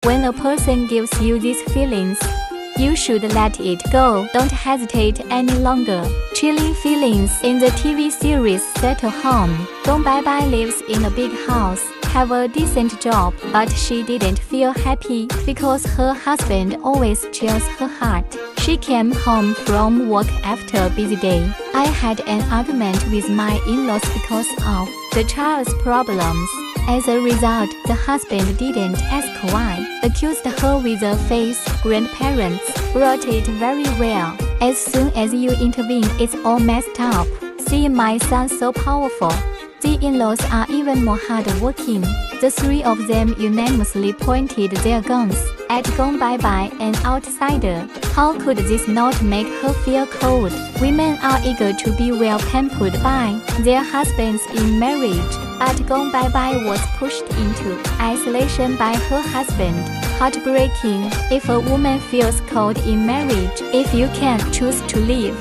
When a person gives you these feelings, you should let it go. Don't hesitate any longer. Chilling feelings. In the TV series Settle Home, Gong Baibai lives in a big house, have a decent job, but she didn't feel happy because her husband always cheers her heart. She came home from work after a busy day. I had an argument with my in-laws because of the child's problems. As a result, the husband didn't ask why, accused her with a face. Grandparents brought it very well. As soon as you intervene, it's all messed up. See my son so powerful. The in-laws are even more hard-working. The three of them unanimously pointed their guns at Gong Baibai, an outsider. How could this not make her feel cold? Women are eager to be well pampered by their husbands in marriage, but Gong Baibai was pushed into isolation by her husband. Heartbreaking. If a woman feels cold in marriage, if you can choose to leave.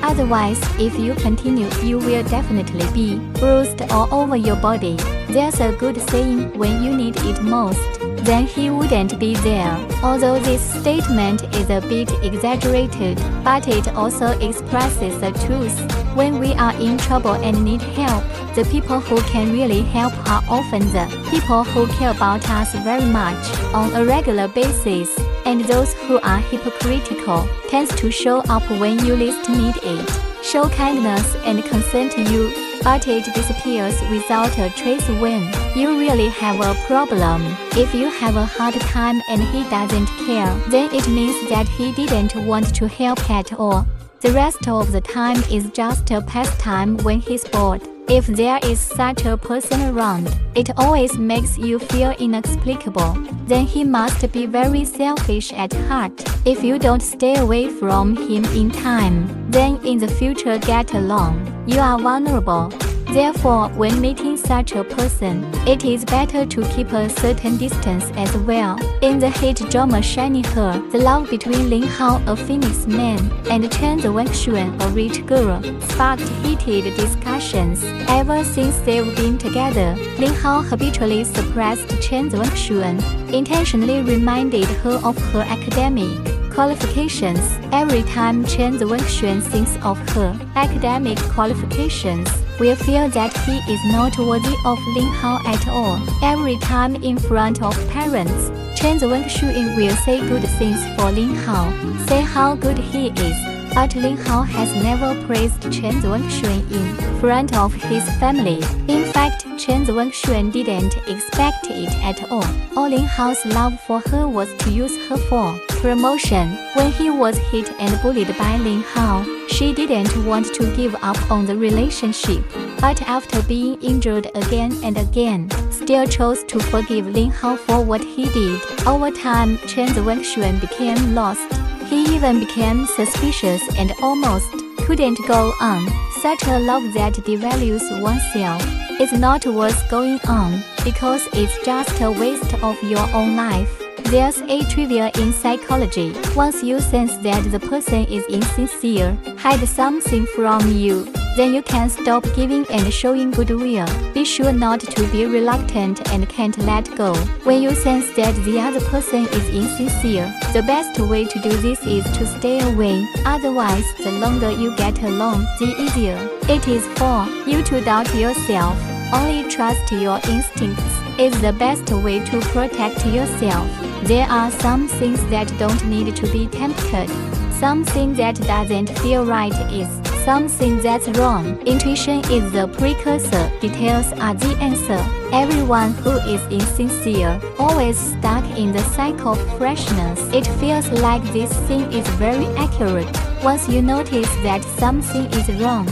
Otherwise, if you continue, you will definitely be bruised all over your body. There's a good saying, when you need it most, then he wouldn't be there. Although this statement is a bit exaggerated, but it also expresses the truth. When we are in trouble and need help, the people who can really help are often the people who care about us very much on a regular basis. And those who are hypocritical tends to show up when you least need it. Show kindness and concern to you, but it disappears without a trace when you really have a problem. If you have a hard time and he doesn't care, then it means that he didn't want to help at all. The rest of the time is just a pastime when he's bored. If there is such a person around, it always makes you feel inexplicable. Then he must be very selfish at heart. If you don't stay away from him in time, then in the future get along, you are vulnerable. Therefore, when meeting such a person, it is better to keep a certain distance as well. In the hit drama Shiny Hair, the love between Lin Hao, a Phoenix man, and Chen Wenxuan, a rich girl, sparked heated discussions. Ever since they've been together, Lin Hao habitually suppressed Chen Wenxuan, intentionally reminded her of her academic qualifications. Every time Chen Wenxuan thinks of her academic qualifications, will feel that he is not worthy of Lin Hao at all. Every time in front of parents, Chen Wenxuan will say good things for Lin Hao, say how good he is. But Lin Hao has never praised Chen Wenxuan in front of his family. In fact, Chen Wenxuan didn't expect it at all. All Lin Hao's love for her was to use her for promotion. When he was hit and bullied by Lin Hao, she didn't want to give up on the relationship, but after being injured again and again, still chose to forgive Lin Hao for what he did. Over time, Chen Wenxuan became lost. He even became suspicious and almost couldn't go on. Such a love that devalues oneself is not worth going on, because it's just a waste of your own life. There's a trivia in psychology. Once you sense that the person is insincere, hide something from you, then you can stop giving and showing goodwill. Be sure not to be reluctant and can't let go. When you sense that the other person is insincere, the best way to do this is to stay away. Otherwise, the longer you get alone, the easier it is for you to doubt yourself. Only trust your instincts is the best way to protect yourself. There are some things that don't need to be tempted. Something that doesn't feel right is something that's wrong. Intuition is the precursor. Details are the answer. Everyone who is insincere always stuck in the cycle of freshness. It feels like this thing is very accurate. Once you notice that something is wrong,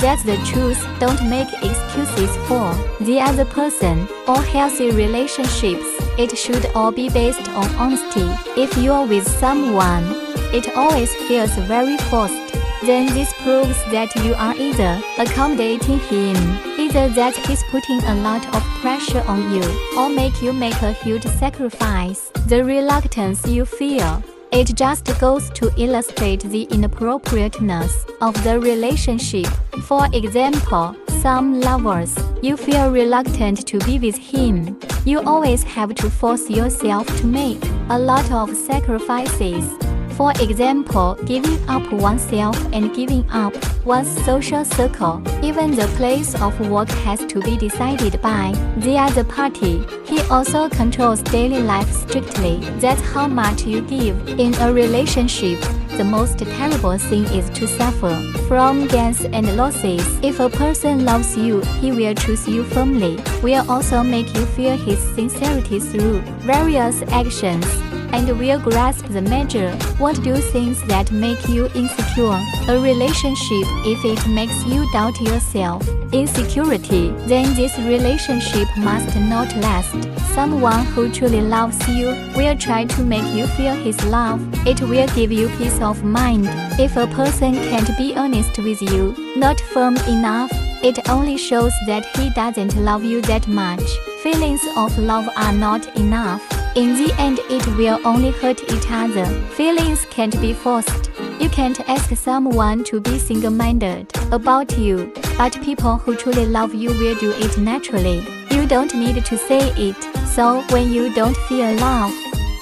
that's the truth. Don't make excuses for the other person. All healthy relationships, it should all be based on honesty. If you're with someone, it always feels very forced. Then this proves that you are either accommodating him, either that he's putting a lot of pressure on you, or make you make a huge sacrifice. The reluctance you feel, it just goes to illustrate the inappropriateness of the relationship. For example, some lovers, you feel reluctant to be with him. You always have to force yourself to make a lot of sacrifices. For example, giving up oneself and giving up one's social circle. Even the place of work has to be decided by the other party. He also controls daily life strictly. That's how much you give. In a relationship, the most terrible thing is to suffer from gains and losses. If a person loves you, he will choose you firmly, will also make you feel his sincerity through various actions, and will grasp the measure, won't do things that make you insecure. A relationship, if it makes you doubt yourself, insecurity, then this relationship must not last. Someone who truly loves you will try to make you feel his love. It will give you peace of mind. If a person can't be honest with you, not firm enough, it only shows that he doesn't love you that much. Feelings of love are not enough. In the end, it will only hurt each other. Feelings can't be forced. You can't ask someone to be single-minded about you, but people who truly love you will do it naturally. You don't need to say it. So when you don't feel love,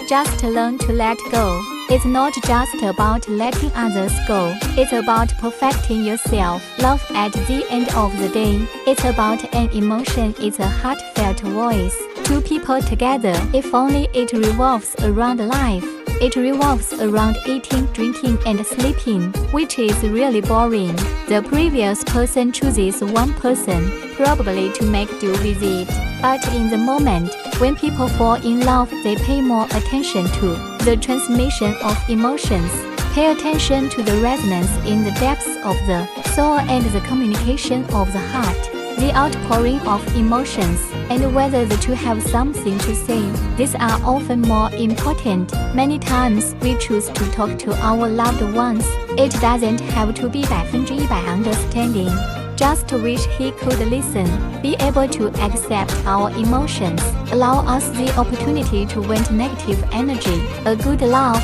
just learn to let go. It's not just about letting others go. It's about perfecting yourself. Love at the end of the day, it's about an emotion. It's a heartfelt voice. Two people together, if only it revolves around life. It revolves around eating, drinking, and sleeping, which is really boring. The previous person chooses one person, probably to make do with it. But in the moment, when people fall in love, they pay more attention to the transmission of emotions. Pay attention to the resonance in the depths of the soul and the communication of the heart, the outpouring of emotions, and whether the two have something to say. These are often more important. Many times we choose to talk to our loved ones. It doesn't have to be 100% understanding. Just wish he could listen, be able to accept our emotions, allow us the opportunity to vent negative energy. A good love,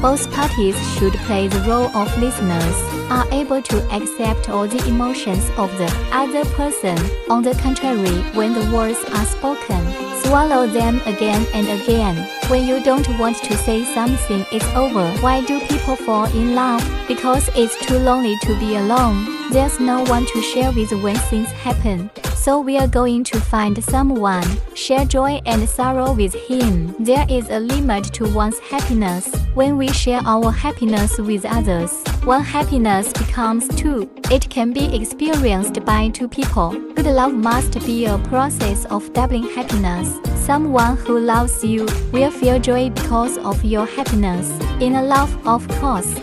both parties should play the role of listeners, are able to accept all the emotions of the other person. On the contrary, when the words are spoken, swallow them again and again. When you don't want to say something, it's over. Why do people fall in love? Because it's too lonely to be alone. There's no one to share with when things happen. So we are going to find someone, share joy and sorrow with him. There is a limit to one's happiness. When we share our happiness with others, one happiness becomes two. It can be experienced by two people. Good love must be a process of doubling happiness. Someone who loves you will feel joy because of your happiness. In a love, of course,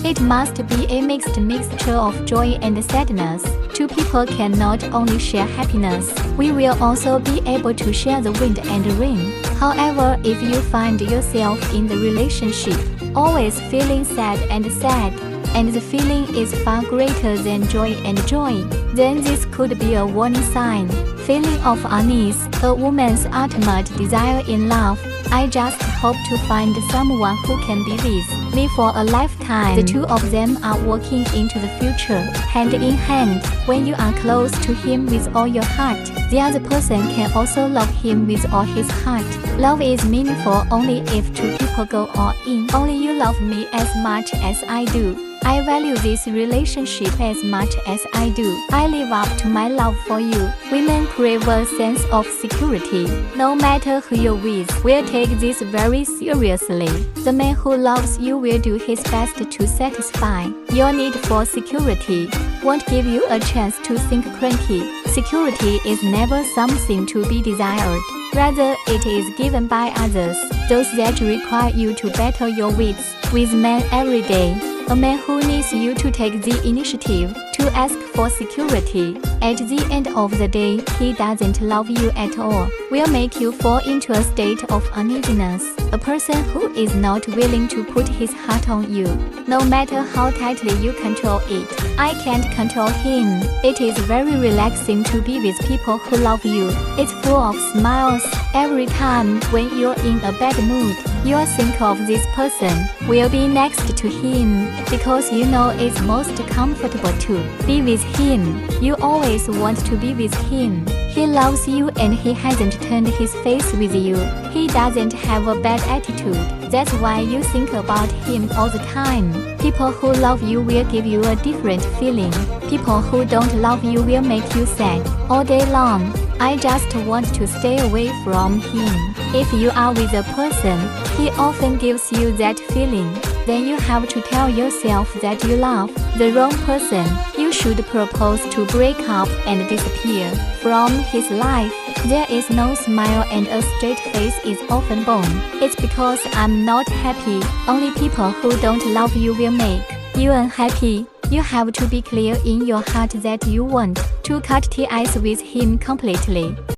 it must be a mixed mixture of joy and sadness. Two people cannot only share happiness, we will also be able to share the wind and rain. However, if you find yourself in the relationship always feeling sad, and the feeling is far greater than joy and joy, then this could be a warning sign. Feeling of unease, a woman's ultimate desire in love. I just hope to find someone who can be with me for a lifetime. The two of them are walking into the future, hand in hand. When you are close to him with all your heart, the other person can also love him with all his heart. Love is meaningful only if two people go all in. Only you love me as much as I do. I value this relationship as much as I do. I live up to my love for you. Women crave a sense of security. No matter who you're with, will take this very seriously. The man who loves you will do his best to satisfy your need for security. Won't give you a chance to think cranky. Security is never something to be desired. Rather, it is given by others, those that require you to battle your wits with men every day. A man who needs you to take the initiative to ask for security. At the end of the day, he doesn't love you at all, will make you fall into a state of uneasiness. A person who is not willing to put his heart on you, no matter how tightly you control it. I can't control him. It is very relaxing to be with people who love you. It's full of smiles every time when you're in a bad mood. you'll think of this person will be next to him because you know it's most comfortable to be with him. You always want to be with him. He loves you and he hasn't turned his face with you. He doesn't have a bad attitude. That's why you think about him all the time. People who love you will give you a different feeling. People who don't love you will make you sad all day long. I just want to stay away from him. If you are with a person, he often gives you that feeling. Then you have to tell yourself that you love the wrong person. You should propose to break up and disappear from his life. There is no smile and a straight face is often born. It's because I'm not happy. Only people who don't love you will make you unhappy. You have to be clear in your heart that you want to cut ties with him completely.